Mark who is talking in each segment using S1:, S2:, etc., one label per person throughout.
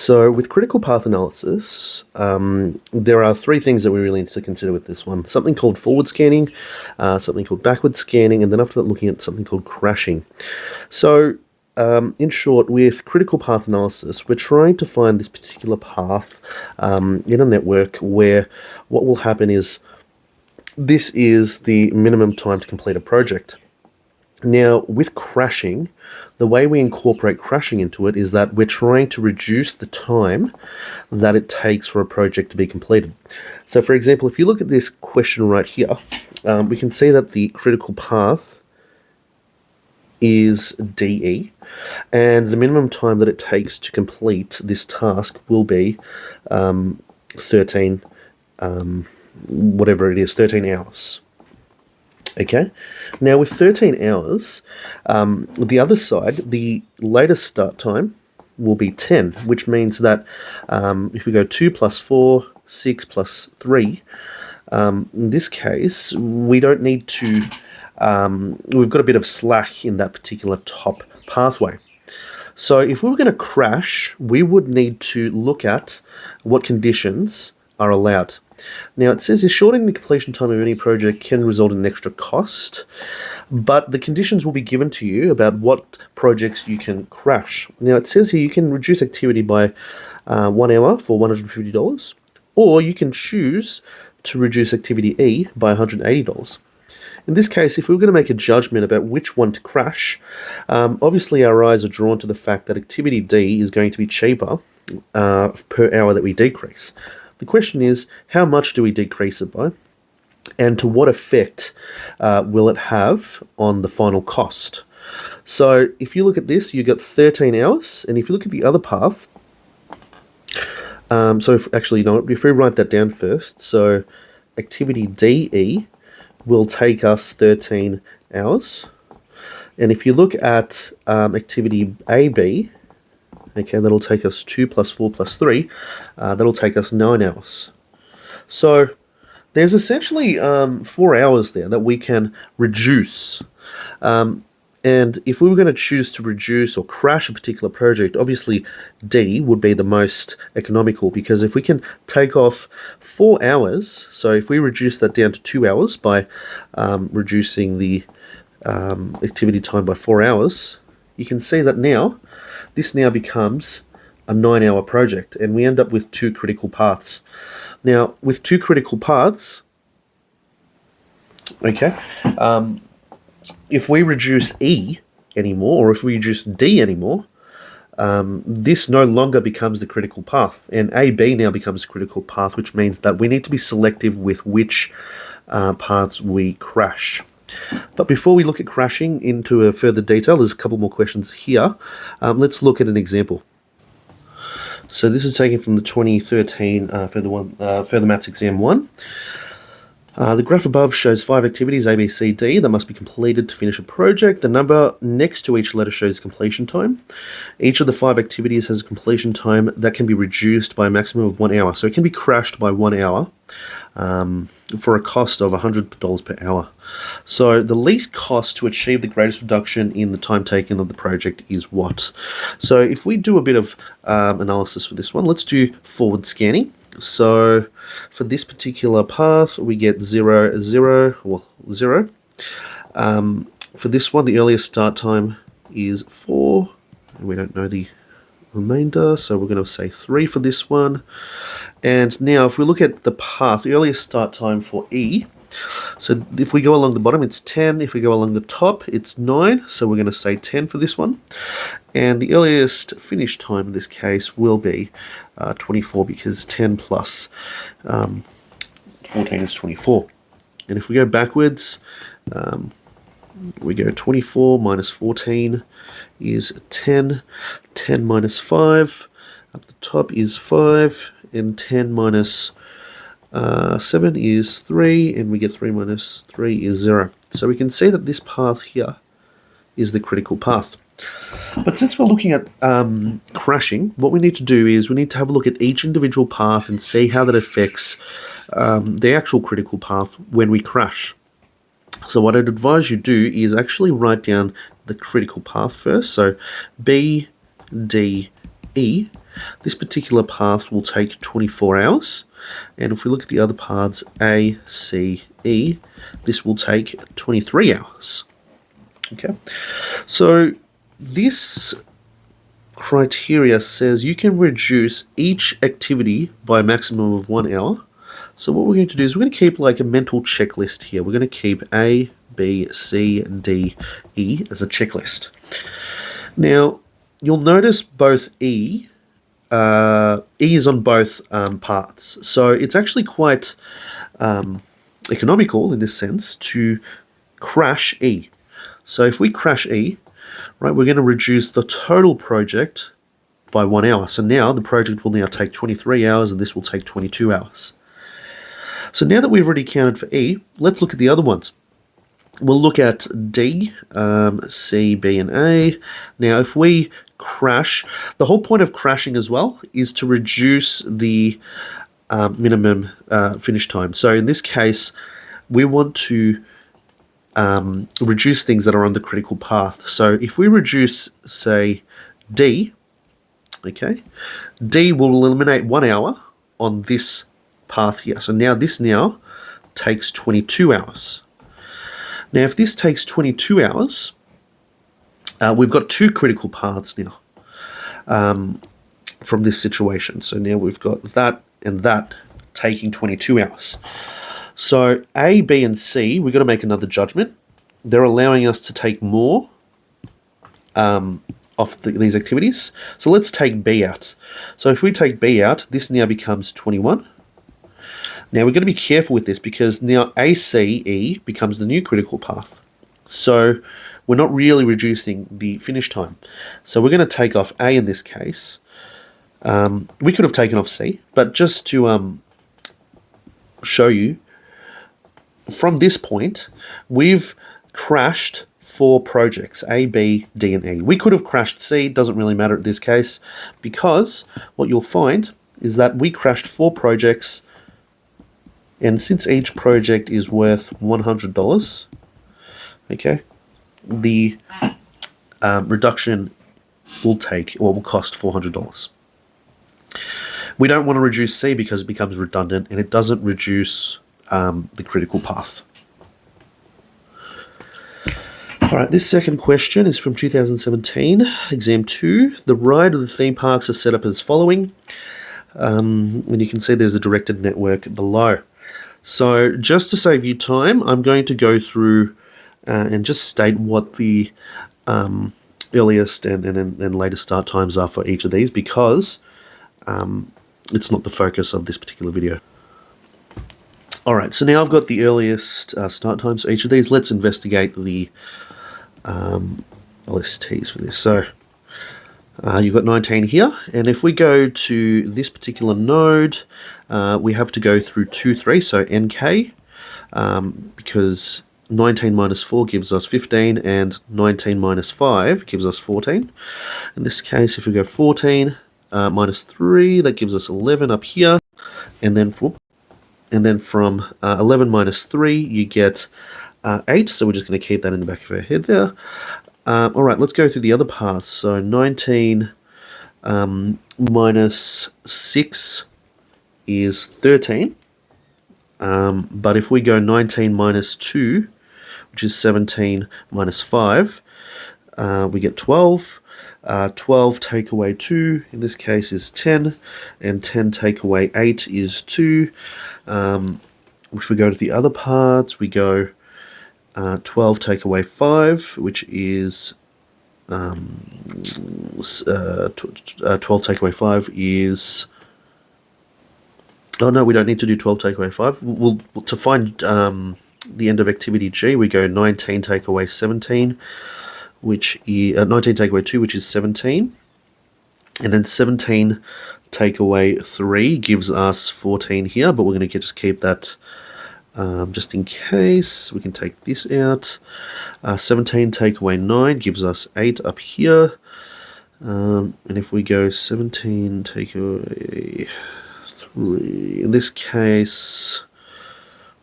S1: So with critical path analysis, there are three things that we really need to consider with this one. Something called forward scanning, something called backward scanning, and then after that looking at something called crashing. So in short, with critical path analysis, we're trying to find this particular path in a network where what will happen is this is the minimum time to complete a project. Now, with crashing, the way we incorporate crashing into it is that we're trying to reduce the time that it takes for a project to be completed. So, for example, if you look at this question right here, we can see that the critical path is DE, and the minimum time that it takes to complete this task will be 13, whatever it is, 13 hours. Okay, now with 13 hours, the other side, the latest start time will be 10, which means that if we go 2 plus 4, 6 plus 3, in this case, we don't need to, we've got a bit of slack in that particular top pathway. So if we were going to crash, we would need to look at what conditions are allowed. Now it says shortening the completion time of any project can result in an extra cost, but the conditions will be given to you about what projects you can crash. Now it says here you can reduce activity by 1 hour for $150, or you can choose to reduce activity E by $180. In this case, if we were going to make a judgment about which one to crash, obviously our eyes are drawn to the fact that activity D is going to be cheaper per hour that we decrease. The question is, how much do we decrease it by, and to what effect will it have on the final cost? So if you look at this, you've got 13 hours, and if you look at the other path, if we write that down first, so activity DE will take us 13 hours, and if you look at activity AB, okay, that'll take us 2 plus 4 plus 3. That'll take us 9 hours. So there's essentially 4 hours there that we can reduce. And if we were going to choose to reduce or crash a particular project, obviously D would be the most economical, because if we can take off 4 hours, so if we reduce that down to 2 hours by reducing the activity time by 4 hours, you can see that this now becomes a 9-hour project, and we end up with 2 critical paths. Now, with 2 critical paths, okay, if we reduce E anymore, or if we reduce D anymore, this no longer becomes the critical path, and AB now becomes a critical path, which means that we need to be selective with which paths we crash. But before we look at crashing into a further detail, there's a couple more questions here. Let's look at an example. So this is taken from the 2013 Further Maths Exam 1. The graph above shows 5 activities, A, B, C, D, that must be completed to finish a project. The number next to each letter shows completion time. Each of the 5 activities has a completion time that can be reduced by a maximum of 1 hour. So it can be crashed by 1 hour for a cost of $100 per hour. So the least cost to achieve the greatest reduction in the time taken of the project is what? So if we do a bit of analysis for this one, let's do forward scanning. So for this particular path, we get 0, 0, or 0. For this one, the earliest start time is 4, and we don't know the remainder, so we're going to say 3 for this one. And now if we look at the path, the earliest start time for E, so if we go along the bottom, it's 10. If we go along the top, it's 9. So we're going to say 10 for this one. And the earliest finish time in this case will be 24, because 10 plus 14 is 24. And if we go backwards, we go 24 minus 14 is 10. 10 minus 5 at the top is 5. And 10 minus 7 is 3, and we get 3 minus 3 is 0. So we can see that this path here is the critical path. But since we're looking at crashing, what we need to do is we need to have a look at each individual path and see how that affects the actual critical path when we crash. So what I'd advise you do is actually write down the critical path first. So B, D, E, this particular path will take 24 hours. And if we look at the other paths, A, C, E, this will take 23 hours. Okay, so this criteria says you can reduce each activity by a maximum of 1 hour. So what we're going to do is we're going to keep like a mental checklist here. We're going to keep A, B, C, D, E as a checklist. Now, you'll notice both E is on both paths. So it's actually quite economical in this sense to crash E. So if we crash E, right, we're going to reduce the total project by 1 hour. So now the project will now take 23 hours and this will take 22 hours. So now that we've already counted for E, let's look at the other ones. We'll look at D, C, B, and A. Now if we crash, the whole point of crashing as well is to reduce the minimum finish time. So in this case, we want to reduce things that are on the critical path. So if we reduce, say, D, okay, D will eliminate 1 hour on this path here. So now this now takes 22 hours. Now if this takes 22 hours, we've got two critical paths now from this situation. So now we've got that and that taking 22 hours. So A, B, and C, we've got to make another judgment. They're allowing us to take more off these activities. So let's take B out. So if we take B out, this now becomes 21. Now we've got to be careful with this because now ACE becomes the new critical path. So we're not really reducing the finish time. So we're going to take off A in this case. We could have taken off C, but just to show you, from this point, we've crashed 4 projects, A, B, D, and E. We could have crashed C, doesn't really matter in this case, because what you'll find is that we crashed 4 projects, and since each project is worth $100, okay, the reduction will cost $400. We don't want to reduce C because it becomes redundant and it doesn't reduce the critical path. All right, this second question is from 2017, exam 2. The ride of the theme parks are set up as following. And you can see there's a directed network below. So just to save you time, I'm going to go through and just state what the earliest and latest start times are for each of these, because it's not the focus of this particular video. All right, so now I've got the earliest start times for each of these. Let's investigate the LSTs for this. So you've got 19 here, and if we go to this particular node, we have to go through 2, 3, so NK, because 19 minus 4 gives us 15, and 19 minus 5 gives us 14. In this case, if we go 14 minus 3, that gives us 11 up here, and then from 11 minus 3, you get 8, so we're just going to keep that in the back of our head there. All right, let's go through the other paths. So 19 minus 6 is 13, but if we go 19 minus 2, which is 17 minus 5, we get 12. 12 take away 2 in this case is 10, and 10 take away 8 is 2. If we go to the other parts, we go 12 take away 5, which is 12 take away 5 is, oh no, we don't need to do 12 take away 5. We'll to find the end of activity G, we go 19 take away 17, which is 19 take away 2, which is 17, and then 17 take away 3 gives us 14 here, but we're going to just keep that just in case. We can take this out. 17 take away 9 gives us 8 up here, and if we go 17 take away 3, in this case,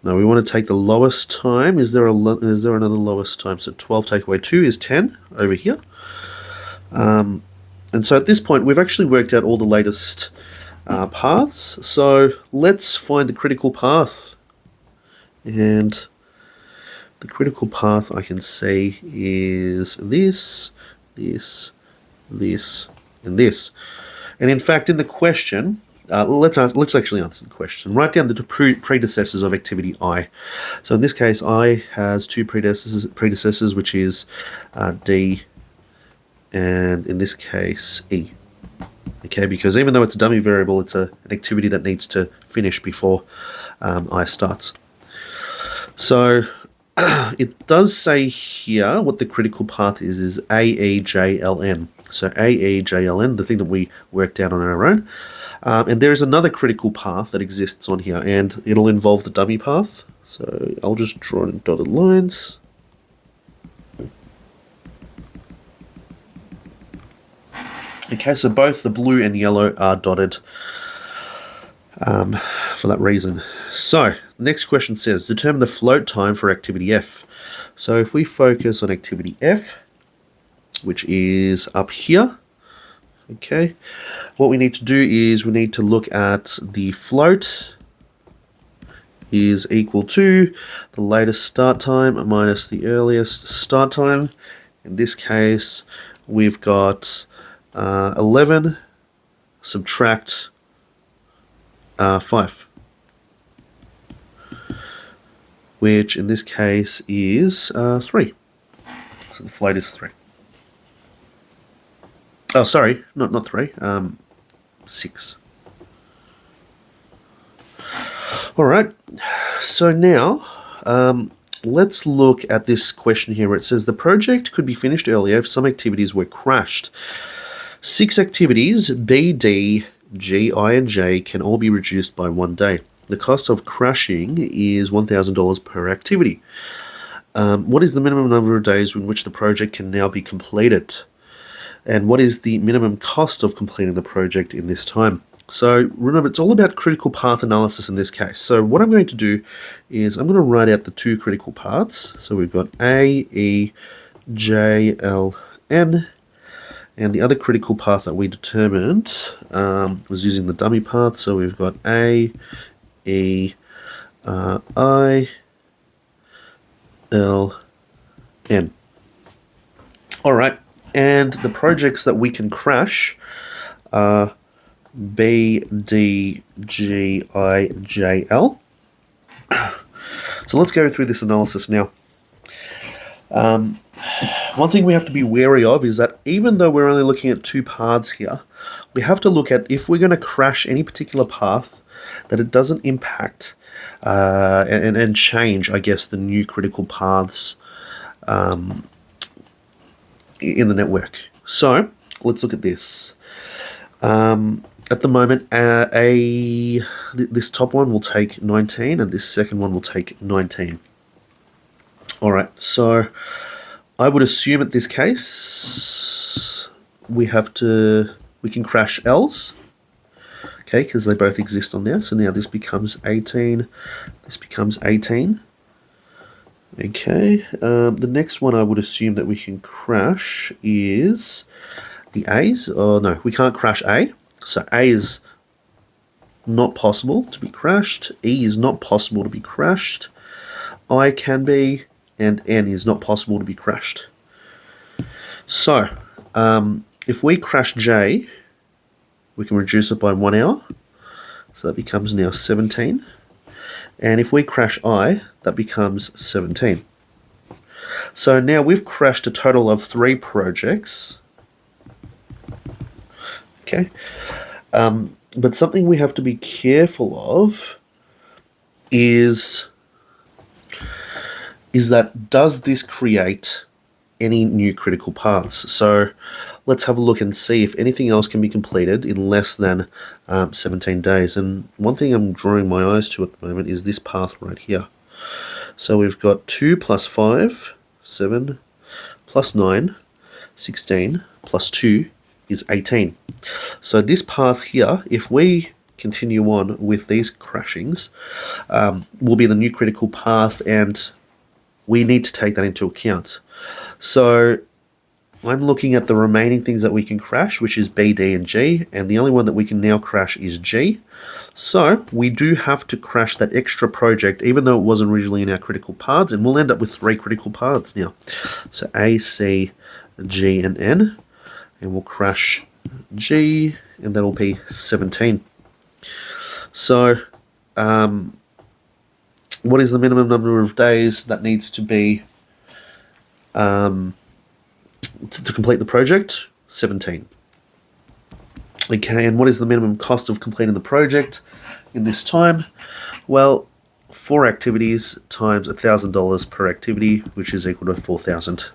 S1: no, we want to take the lowest time. Is there another lowest time? So 12 take away 2 is 10 over here. And so at this point, we've actually worked out all the latest paths. So let's find the critical path. And the critical path I can see is this, this, this, and this. And in fact, in the question, let's actually answer the question. Write down the predecessors of activity I. So in this case, I has two predecessors, which is D, and in this case, E. Okay, because even though it's a dummy variable, it's an activity that needs to finish before I starts. So it does say here what the critical path is AEJLN. So AEJLN, the thing that we worked out on our own. And there is another critical path that exists on here, and it'll involve the dummy path. So I'll just draw in dotted lines. Okay, so both the blue and yellow are dotted for that reason. So, next question says, determine the float time for activity F. So if we focus on activity F, which is up here, okay, what we need to do is we need to look at the float is equal to the latest start time minus the earliest start time. In this case, we've got 11 subtract 5, which in this case is 3. So the float is 3. Oh, sorry, not 3, 6. All right, so now let's look at this question here where it says the project could be finished earlier if some activities were crashed. 6 activities, B, D, G, I, and J, can all be reduced by 1 day. The cost of crashing is $1,000 per activity. What is the minimum number of days in which the project can now be completed? And what is the minimum cost of completing the project in this time? So remember, it's all about critical path analysis in this case. So what I'm going to do is I'm going to write out the 2 critical paths. So we've got A, E, J, L, N. And the other critical path that we determined was using the dummy path. So we've got A, E, I, L, N. All right. And the projects that we can crash are B, D, G, I, J, L. So let's go through this analysis now. One thing we have to be wary of is that even though we're only looking at 2 paths here, we have to look at if we're going to crash any particular path, that it doesn't impact and change, I guess, the new critical paths in the network. So let's look at this. At the moment, this top one will take 19 and this second one will take 19. All right, so I would assume at this case we can crash L's, okay, because they both exist on there. So now this becomes 18, this becomes 18. Okay, the next one I would assume that we can crash is the A's. Oh no, we can't crash A. So A is not possible to be crashed. E is not possible to be crashed. I can be, and N is not possible to be crashed. So, if we crash J, we can reduce it by 1 hour. So that becomes now 17. And if we crash I, that becomes 17. So now we've crashed a total of 3 projects. Okay. But something we have to be careful of is that does this create any new critical paths? So let's have a look and see if anything else can be completed in less than 17 days. And one thing I'm drawing my eyes to at the moment is this path right here. So we've got 2 plus 5, 7, plus 9, 16, plus 2 is 18. So this path here, if we continue on with these crashings, will be the new critical path, and we need to take that into account. So I'm looking at the remaining things that we can crash, which is B, D, and G, and the only one that we can now crash is G. So we do have to crash that extra project, even though it wasn't originally in our critical paths, and we'll end up with 3 critical paths now. So A, C, G, and N, and we'll crash G, and that'll be 17. So what is the minimum number of days that needs to be to complete the project? 17. Okay, and what is the minimum cost of completing the project in this time? Well, 4 activities times $1,000 per activity, which is equal to 4,000.